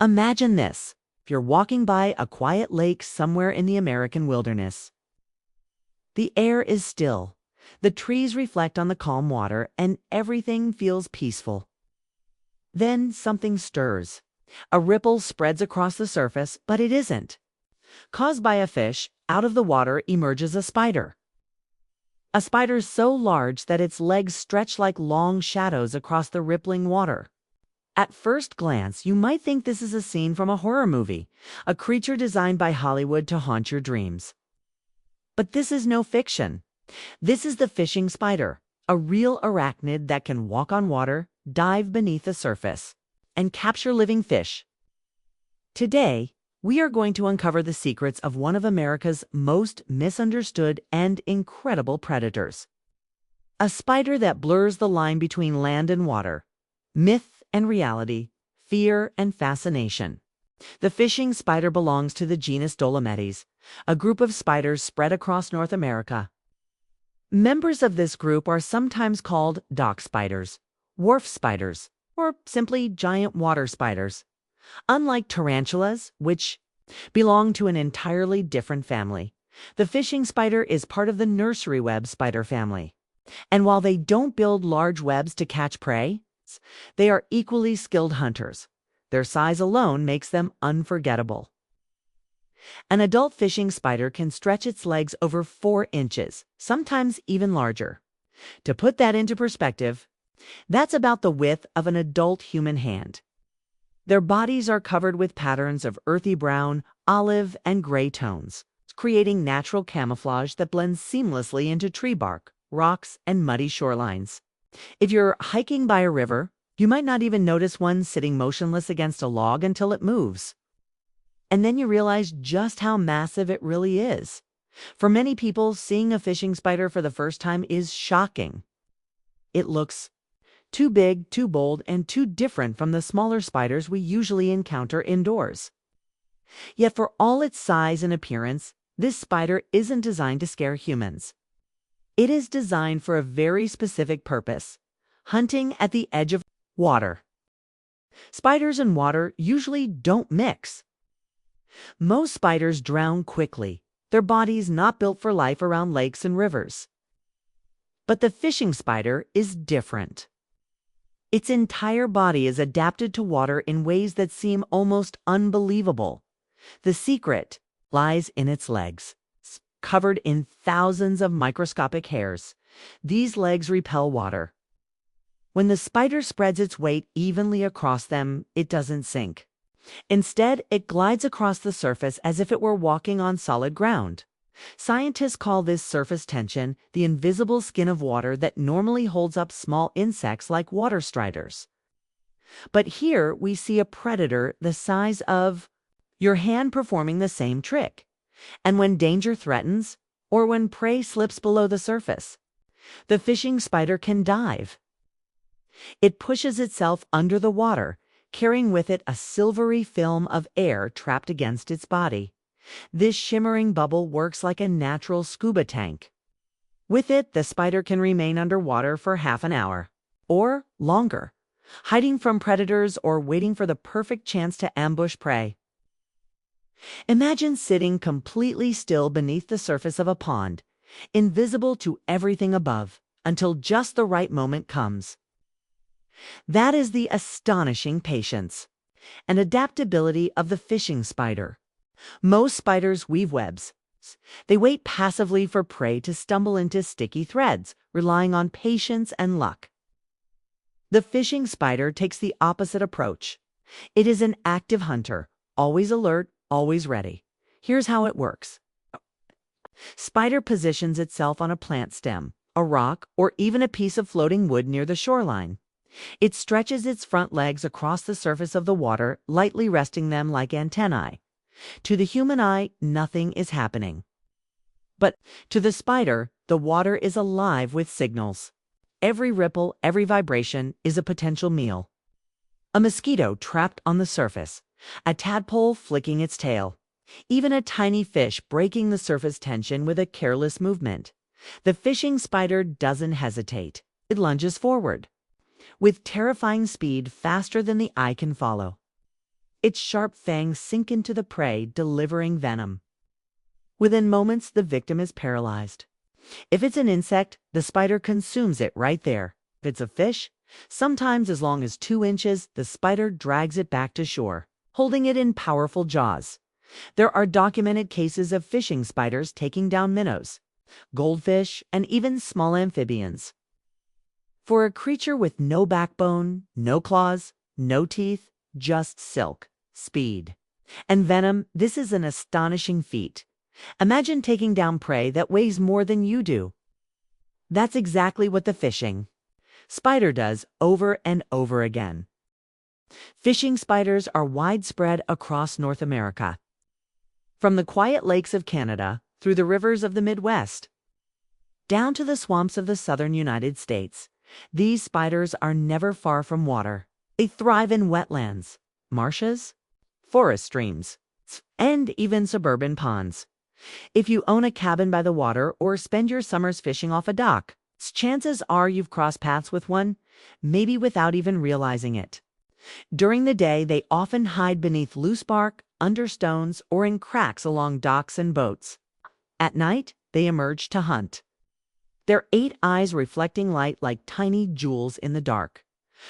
Imagine this. If you're walking by a quiet lake somewhere in the American wilderness. The air is still. The trees reflect on the calm water, and everything feels peaceful. Then something stirs. A ripple spreads across the surface, but it isn't. Caused by a fish, out of the water emerges a spider. A spider so large that its legs stretch like long shadows across the rippling water. At first glance, you might think this is a scene from a horror movie, a creature designed by Hollywood to haunt your dreams. But this is no fiction. This is the fishing spider, a real arachnid that can walk on water, dive beneath the surface, and capture living fish. Today, we are going to uncover the secrets of one of America's most misunderstood and incredible predators. A spider that blurs the line between land and water, myth and reality, fear and fascination. The fishing spider belongs to the genus Dolomedes, a group of spiders spread across North America. Members of this group are sometimes called dock spiders, wharf spiders, or simply giant water spiders. Unlike tarantulas, which belong to an entirely different family, the fishing spider is part of the nursery web spider family. And while they don't build large webs to catch prey, they are equally skilled hunters. Their size alone makes them unforgettable. An adult fishing spider can stretch its legs over 4 inches, sometimes even larger. To put that into perspective, that's about the width of an adult human hand. Their bodies are covered with patterns of earthy brown, olive, and gray tones, creating natural camouflage that blends seamlessly into tree bark, rocks, and muddy shorelines. If you're hiking by a river, you might not even notice one sitting motionless against a log until it moves. And then you realize just how massive it really is. For many people, seeing a fishing spider for the first time is shocking. It looks too big, too bold, and too different from the smaller spiders we usually encounter indoors. Yet for all its size and appearance, this spider isn't designed to scare humans. It is designed for a very specific purpose: hunting at the edge of water. Spiders and water usually don't mix. Most spiders drown quickly, their bodies not built for life around lakes and rivers. But the fishing spider is different. Its entire body is adapted to water in ways that seem almost unbelievable. The secret lies in its legs. Covered in thousands of microscopic hairs, these legs repel water. When the spider spreads its weight evenly across them, it doesn't sink. Instead, it glides across the surface as if it were walking on solid ground. Scientists call this surface tension the invisible skin of water that normally holds up small insects like water striders. But here we see a predator the size of your hand performing the same trick. And when danger threatens, or when prey slips below the surface, the fishing spider can dive. It pushes itself under the water, carrying with it a silvery film of air trapped against its body. This shimmering bubble works like a natural scuba tank. With it, the spider can remain underwater for half an hour, or longer, hiding from predators or waiting for the perfect chance to ambush prey. Imagine sitting completely still beneath the surface of a pond, invisible to everything above, until just the right moment comes. That is the astonishing patience and adaptability of the fishing spider. Most spiders weave webs. They wait passively for prey to stumble into sticky threads, relying on patience and luck. The fishing spider takes the opposite approach. It is an active hunter, always alert, always ready. Here's how it works. Spider positions itself on a plant stem, a rock, or even a piece of floating wood near the shoreline. It stretches its front legs across the surface of the water, lightly resting them like antennae. To the human eye, nothing is happening. But to the spider, the water is alive with signals. Every ripple, every vibration is a potential meal. A mosquito trapped on the surface, a tadpole flicking its tail, even a tiny fish breaking the surface tension with a careless movement. The fishing spider doesn't hesitate. It lunges forward, with terrifying speed faster than the eye can follow. Its sharp fangs sink into the prey, delivering venom. Within moments, the victim is paralyzed. If it's an insect, the spider consumes it right there. If it's a fish, sometimes as long as 2 inches, the spider drags it back to shore, holding it in powerful jaws. There are documented cases of fishing spiders taking down minnows, goldfish, and even small amphibians. For a creature with no backbone, no claws, no teeth, just silk, speed, and venom, this is an astonishing feat. Imagine taking down prey that weighs more than you do. That's exactly what the fishing spider does over and over again. Fishing spiders are widespread across North America. From the quiet lakes of Canada, through the rivers of the Midwest, down to the swamps of the southern United States, these spiders are never far from water. They thrive in wetlands, marshes, forest streams, and even suburban ponds. If you own a cabin by the water or spend your summers fishing off a dock, chances are you've crossed paths with one, maybe without even realizing it. During the day, they often hide beneath loose bark, under stones, or in cracks along docks and boats. At night, they emerge to hunt, their 8 eyes reflecting light like tiny jewels in the dark.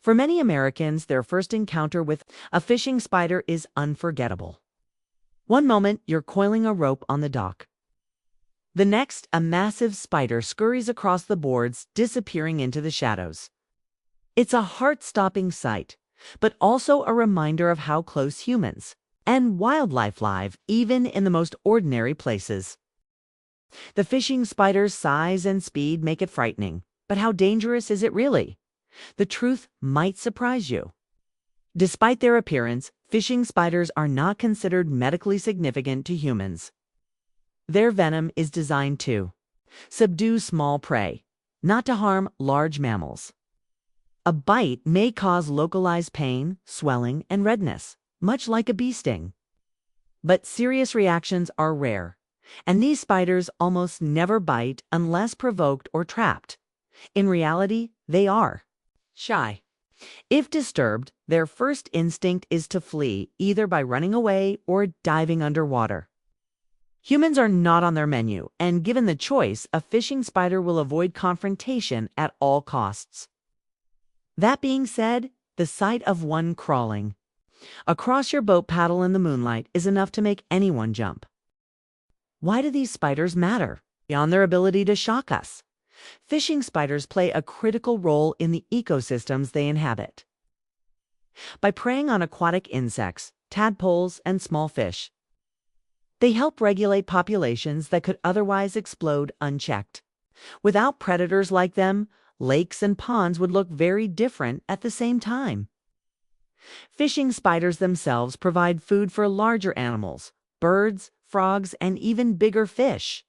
For many Americans, their first encounter with a fishing spider is unforgettable. One moment, you're coiling a rope on the dock. The next, a massive spider scurries across the boards, disappearing into the shadows. It's a heart-stopping sight, but also a reminder of how close humans and wildlife live, even in the most ordinary places. The fishing spider's size and speed make it frightening, but how dangerous is it really? The truth might surprise you. Despite their appearance, fishing spiders are not considered medically significant to humans. Their venom is designed to subdue small prey, not to harm large mammals. A bite may cause localized pain, swelling, and redness, much like a bee sting. But serious reactions are rare, and these spiders almost never bite unless provoked or trapped. In reality, they are shy. If disturbed, their first instinct is to flee, either by running away or diving underwater. Humans are not on their menu, and given the choice, a fishing spider will avoid confrontation at all costs. That being said, the sight of one crawling across your boat paddle in the moonlight is enough to make anyone jump. Why do these spiders matter? Beyond their ability to shock us, fishing spiders play a critical role in the ecosystems they inhabit. By preying on aquatic insects, tadpoles, and small fish, they help regulate populations that could otherwise explode unchecked. Without predators like them, lakes and ponds would look very different at the same time. Fishing spiders themselves provide food for larger animals, birds, frogs, and even bigger fish.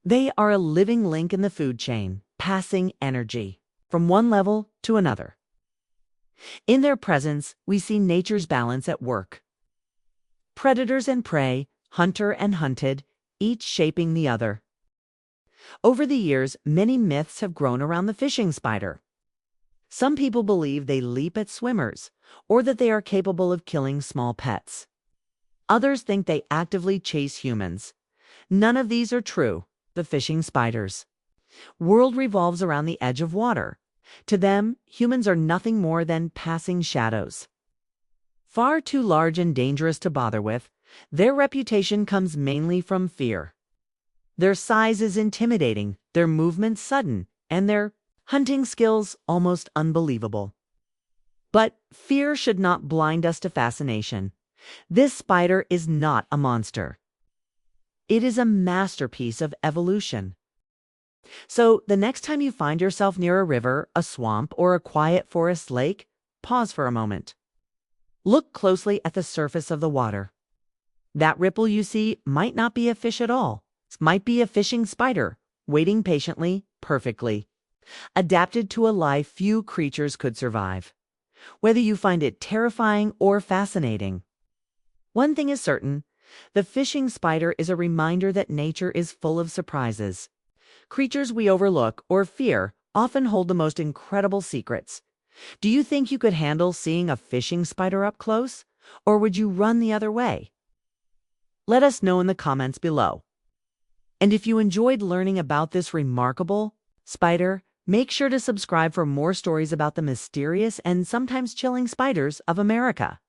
They are a living link in the food chain, passing energy from one level to another. In their presence, we see nature's balance at work. Predators and prey, hunter and hunted, each shaping the other. Over the years, many myths have grown around the fishing spider. Some people believe they leap at swimmers, or that they are capable of killing small pets. Others think they actively chase humans. None of these are true. The fishing spiders' world revolves around the edge of water. To them, humans are nothing more than passing shadows. Far too large and dangerous to bother with, their reputation comes mainly from fear. Their size is intimidating, their movements sudden, and their hunting skills almost unbelievable. But fear should not blind us to fascination. This spider is not a monster. It is a masterpiece of evolution. So, the next time you find yourself near a river, a swamp, or a quiet forest lake, pause for a moment. Look closely at the surface of the water. That ripple you see might not be a fish at all. It might be a fishing spider, waiting patiently, perfectly, adapted to a life few creatures could survive. Whether you find it terrifying or fascinating, one thing is certain: the fishing spider is a reminder that nature is full of surprises. Creatures we overlook or fear often hold the most incredible secrets. Do you think you could handle seeing a fishing spider up close? Or would you run the other way? Let us know in the comments below. And if you enjoyed learning about this remarkable spider, make sure to subscribe for more stories about the mysterious and sometimes chilling spiders of America.